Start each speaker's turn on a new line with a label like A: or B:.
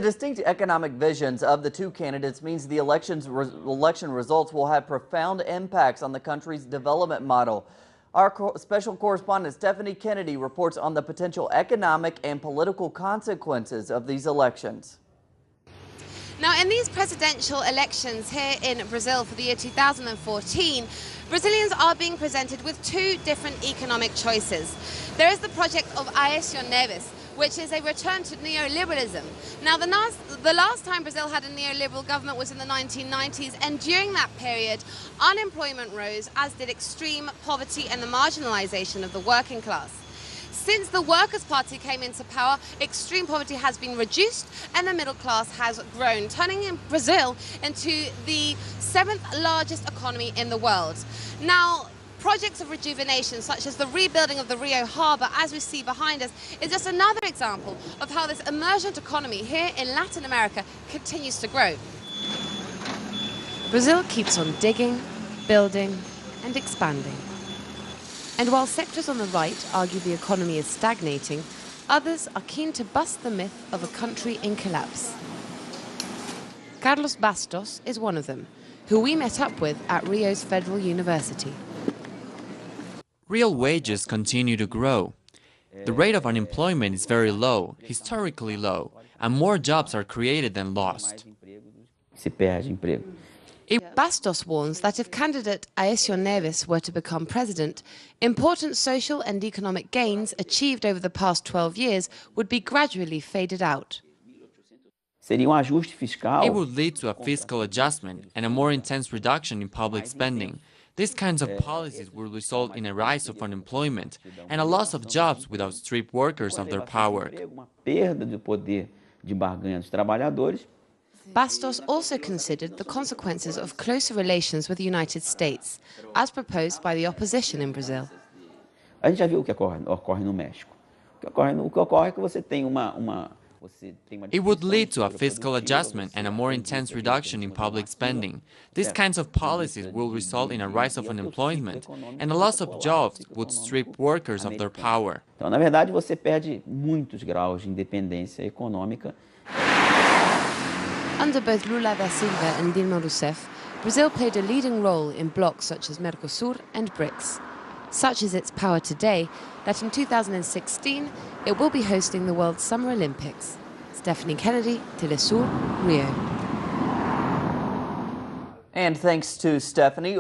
A: The distinct economic visions of the two candidates means the election results will have profound impacts on the country's development model. Our special correspondent Stephanie Kennedy reports on the potential economic and political consequences of these elections.
B: Now, in these presidential elections here in Brazil for the year 2014, Brazilians are being presented with two different economic choices. There is the project of Aécio Neves, which is a return to neoliberalism. Now, the last time Brazil had a neoliberal government was in the 1990s, and during that period, unemployment rose, as did extreme poverty and the marginalization of the working class. Since the Workers' Party came into power, extreme poverty has been reduced and the middle class has grown, turning Brazil into the 7th largest economy in the world. Now, projects of rejuvenation, such as the rebuilding of the Rio Harbour, as we see behind us, is just another example of how this emergent economy here in Latin America continues to grow. Brazil keeps on digging, building and expanding. And while sectors on the right argue the economy is stagnating, others are keen to bust the myth of a country in collapse. Carlos Bastos is one of them, who we met up with at Rio's Federal University.
C: Real wages continue to grow. The rate of unemployment is very low, historically low, and more jobs are created than lost.
B: Bastos warns that if candidate Aécio Neves were to become president, important social and economic gains achieved over the past 12 years would be gradually faded out.
C: It would lead to a fiscal adjustment and a more intense reduction in public spending. These kinds of policies will result in a rise of unemployment and a loss of jobs without strip workers of their power.
B: Bastos also considered the consequences of closer relations with the United States, as proposed by the opposition in Brazil.
C: It would lead to a fiscal adjustment and a more intense reduction in public spending. These kinds of policies will result in a rise of unemployment, and a loss of jobs would strip workers of their power.
B: Under both Lula da Silva and Dilma Rousseff, Brazil played a leading role in blocs such as Mercosur and BRICS. Such is its power today that in 2016 it will be hosting the World Summer Olympics. Stephanie Kennedy, Telesur, Rio.
A: And thanks to Stephanie.